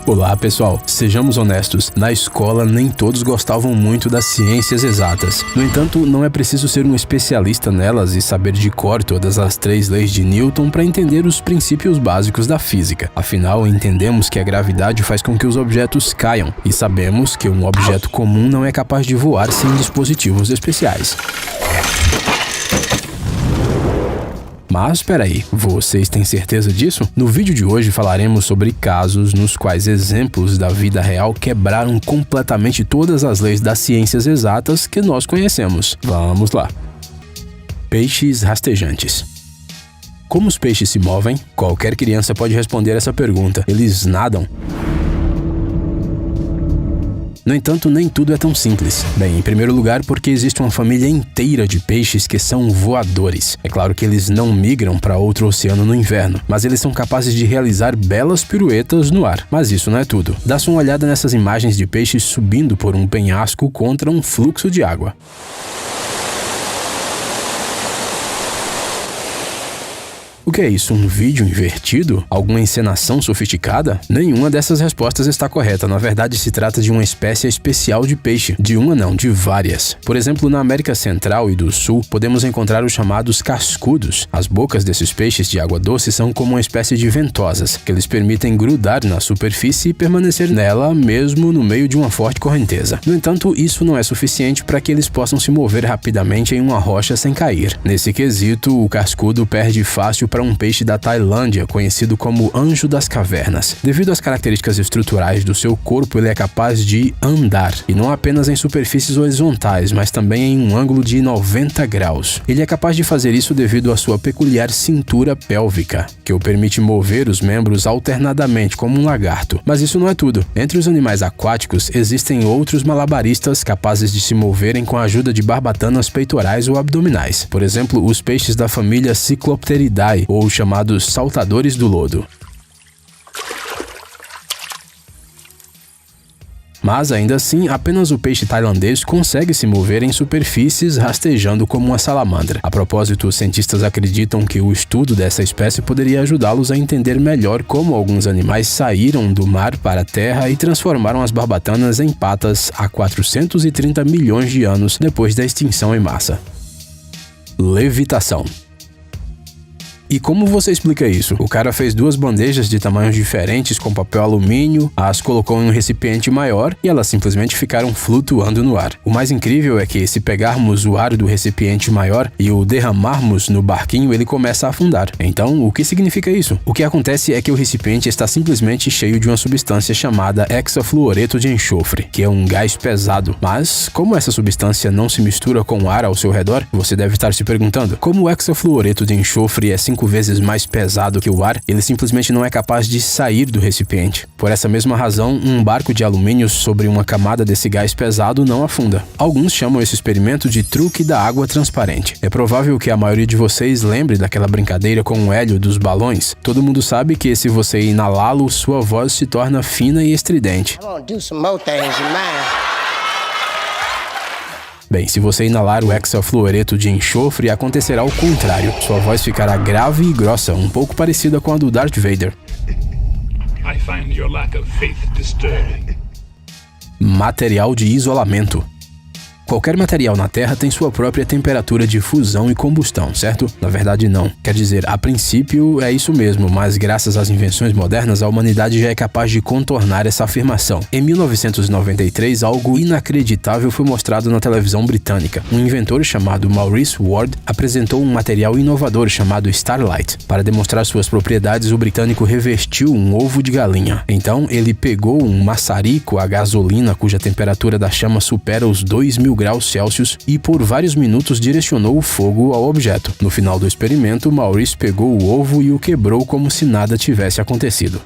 Olá pessoal, sejamos honestos, na escola nem todos gostavam muito das ciências exatas. No entanto, não é preciso ser um especialista nelas e saber de cor todas as 3 leis de Newton para entender os princípios básicos da física. Afinal, entendemos que a gravidade faz com que os objetos caiam e sabemos que um objeto comum não é capaz de voar sem dispositivos especiais. Mas peraí, vocês têm certeza disso? No vídeo de hoje falaremos sobre casos nos quais exemplos da vida real quebraram completamente todas as leis das ciências exatas que nós conhecemos. Vamos lá. Peixes rastejantes. Como os peixes se movem? Qualquer criança pode responder essa pergunta. Eles nadam? No entanto, nem tudo é tão simples. Bem, em primeiro lugar, porque existe uma família inteira de peixes que são voadores. É claro que eles não migram para outro oceano no inverno, mas eles são capazes de realizar belas piruetas no ar. Mas isso não é tudo. Dá-se uma olhada nessas imagens de peixes subindo por um penhasco contra um fluxo de água. O que é isso? Um vídeo invertido? Alguma encenação sofisticada? Nenhuma dessas respostas está correta. Na verdade, se trata de uma espécie especial de peixe. De uma não, de várias. Por exemplo, na América Central e do Sul, podemos encontrar os chamados cascudos. As bocas desses peixes de água doce são como uma espécie de ventosas, que eles permitem grudar na superfície e permanecer nela mesmo no meio de uma forte correnteza. No entanto, isso não é suficiente para que eles possam se mover rapidamente em uma rocha sem cair. Nesse quesito, o cascudo perde fácil para um peixe da Tailândia, conhecido como anjo das cavernas. Devido às características estruturais do seu corpo, ele é capaz de andar, e não apenas em superfícies horizontais, mas também em um ângulo de 90 graus. Ele é capaz de fazer isso devido à sua peculiar cintura pélvica, que o permite mover os membros alternadamente como um lagarto. Mas isso não é tudo. Entre os animais aquáticos, existem outros malabaristas capazes de se moverem com a ajuda de barbatanas peitorais ou abdominais. Por exemplo, os peixes da família Cyclopteridae, ou chamados saltadores do lodo. Mas ainda assim, apenas o peixe tailandês consegue se mover em superfícies rastejando como uma salamandra. A propósito, os cientistas acreditam que o estudo dessa espécie poderia ajudá-los a entender melhor como alguns animais saíram do mar para a terra e transformaram as barbatanas em patas há 430 milhões de anos depois da extinção em massa. Levitação. E como você explica isso? O cara fez 2 bandejas de tamanhos diferentes com papel alumínio, as colocou em um recipiente maior e elas simplesmente ficaram flutuando no ar. O mais incrível é que se pegarmos o ar do recipiente maior e o derramarmos no barquinho, ele começa a afundar. Então, o que significa isso? O que acontece é que o recipiente está simplesmente cheio de uma substância chamada hexafluoreto de enxofre, que é um gás pesado. Mas, como essa substância não se mistura com o ar ao seu redor, você deve estar se perguntando, como o hexafluoreto de enxofre é 5 vezes mais pesado que o ar, ele simplesmente não é capaz de sair do recipiente. Por essa mesma razão, um barco de alumínio sobre uma camada desse gás pesado não afunda. Alguns chamam esse experimento de truque da água transparente. É provável que a maioria de vocês lembre daquela brincadeira com o hélio dos balões. Todo mundo sabe que se você inalá-lo, sua voz se torna fina e estridente. Bem, se você inalar o hexafluoreto de enxofre, acontecerá o contrário. Sua voz ficará grave e grossa, um pouco parecida com a do Darth Vader. I find your lack of faith disturbing. Material de isolamento. Qualquer material na Terra tem sua própria temperatura de fusão e combustão, certo? Na verdade, não. Quer dizer, a princípio é isso mesmo, mas graças às invenções modernas, a humanidade já é capaz de contornar essa afirmação. Em 1993, algo inacreditável foi mostrado na televisão britânica. Um inventor chamado Maurice Ward apresentou um material inovador chamado Starlight. Para demonstrar suas propriedades, o britânico revestiu um ovo de galinha. Então, ele pegou um maçarico a gasolina cuja temperatura da chama supera os 2.000 graus Celsius e por vários minutos direcionou o fogo ao objeto. No final do experimento, Maurice pegou o ovo e o quebrou como se nada tivesse acontecido.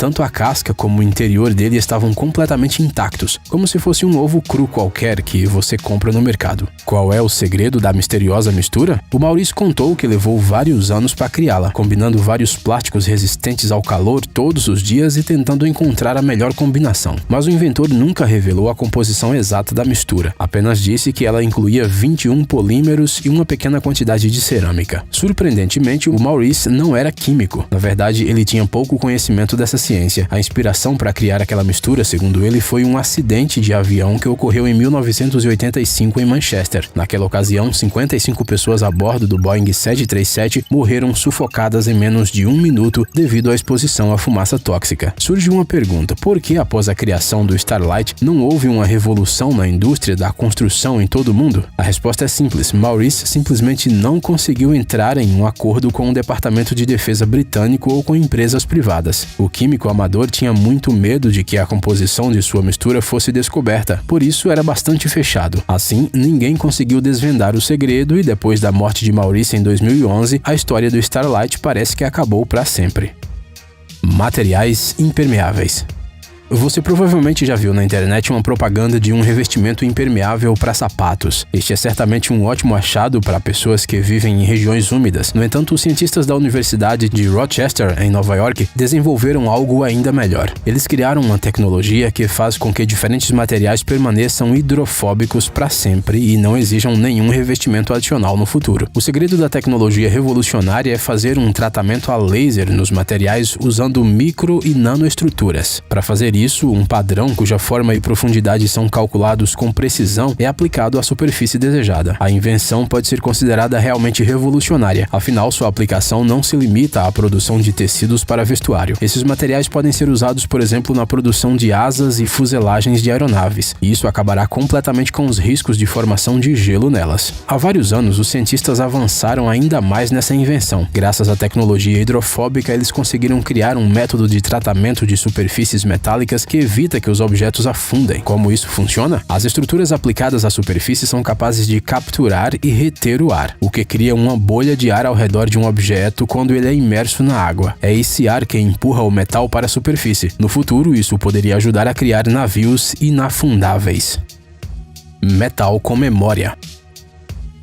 tanto a casca como o interior dele estavam completamente intactos, como se fosse um ovo cru qualquer que você compra no mercado. Qual é o segredo da misteriosa mistura? O Maurice contou que levou vários anos para criá-la, combinando vários plásticos resistentes ao calor todos os dias e tentando encontrar a melhor combinação. Mas o inventor nunca revelou a composição exata da mistura, apenas disse que ela incluía 21 polímeros e uma pequena quantidade de cerâmica. Surpreendentemente, o Maurice não era químico. Na verdade, ele tinha pouco conhecimento dessa ciência. A inspiração para criar aquela mistura, segundo ele, foi um acidente de avião que ocorreu em 1985 em Manchester. Naquela ocasião, 55 pessoas a bordo do Boeing 737 morreram sufocadas em menos de 1 minuto devido à exposição à fumaça tóxica. Surge uma pergunta: por que após a criação do Starlight não houve uma revolução na indústria da construção em todo o mundo? A resposta é simples: Maurice simplesmente não conseguiu entrar em um acordo com o Departamento de Defesa britânico ou com empresas privadas. O químico amador tinha muito medo de que a composição de sua mistura fosse descoberta, por isso era bastante fechado. Assim, ninguém conseguiu desvendar o segredo e depois da morte de Maurice em 2011, a história do Starlight parece que acabou para sempre. Materiais impermeáveis. Você provavelmente já viu na internet uma propaganda de um revestimento impermeável para sapatos. Este é certamente um ótimo achado para pessoas que vivem em regiões úmidas. No entanto, os cientistas da Universidade de Rochester, em Nova York, desenvolveram algo ainda melhor. Eles criaram uma tecnologia que faz com que diferentes materiais permaneçam hidrofóbicos para sempre e não exijam nenhum revestimento adicional no futuro. O segredo da tecnologia revolucionária é fazer um tratamento a laser nos materiais usando micro e nanoestruturas. Para fazer isso, um padrão cuja forma e profundidade são calculados com precisão é aplicado à superfície desejada. A invenção pode ser considerada realmente revolucionária, afinal sua aplicação não se limita à produção de tecidos para vestuário. Esses materiais podem ser usados, por exemplo, na produção de asas e fuselagens de aeronaves, e isso acabará completamente com os riscos de formação de gelo nelas. Há vários anos, os cientistas avançaram ainda mais nessa invenção. Graças à tecnologia hidrofóbica, eles conseguiram criar um método de tratamento de superfícies metálicas que evita que os objetos afundem. Como isso funciona? As estruturas aplicadas à superfície são capazes de capturar e reter o ar, o que cria uma bolha de ar ao redor de um objeto quando ele é imerso na água. É esse ar que empurra o metal para a superfície. No futuro, isso poderia ajudar a criar navios inafundáveis. Metal com memória.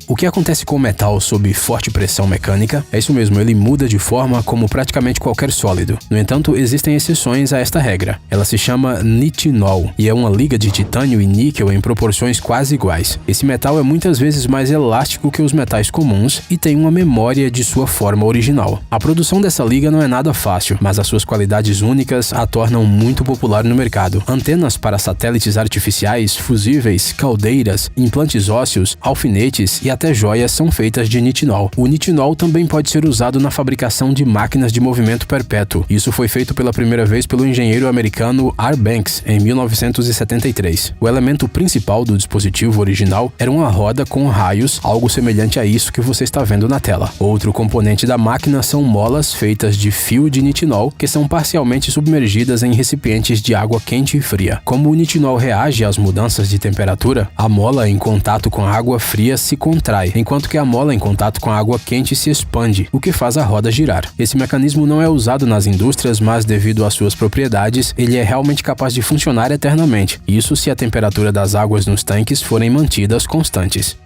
O que acontece com o metal sob forte pressão mecânica? É isso mesmo, ele muda de forma como praticamente qualquer sólido. No entanto, existem exceções a esta regra. Ela se chama nitinol e é uma liga de titânio e níquel em proporções quase iguais. Esse metal é muitas vezes mais elástico que os metais comuns e tem uma memória de sua forma original. A produção dessa liga não é nada fácil, mas as suas qualidades únicas a tornam muito popular no mercado. Antenas para satélites artificiais, fusíveis, caldeiras, implantes ósseos, alfinetes e até joias são feitas de nitinol. O nitinol também pode ser usado na fabricação de máquinas de movimento perpétuo. Isso foi feito pela primeira vez pelo engenheiro americano R. Banks em 1973. O elemento principal do dispositivo original era uma roda com raios, algo semelhante a isso que você está vendo na tela. Outro componente da máquina são molas feitas de fio de nitinol que são parcialmente submergidas em recipientes de água quente e fria. Como o nitinol reage às mudanças de temperatura, a mola em contato com a água fria se contrai, enquanto que a mola em contato com a água quente se expande, o que faz a roda girar. Esse mecanismo não é usado nas indústrias, mas devido às suas propriedades, ele é realmente capaz de funcionar eternamente. Isso se a temperatura das águas nos tanques forem mantidas constantes.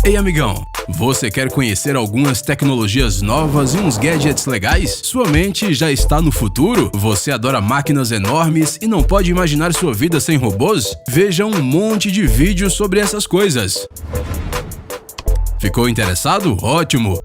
Ei, amigão, você quer conhecer algumas tecnologias novas e uns gadgets legais? Sua mente já está no futuro? Você adora máquinas enormes e não pode imaginar sua vida sem robôs? Veja um monte de vídeos sobre essas coisas. Ficou interessado? Ótimo!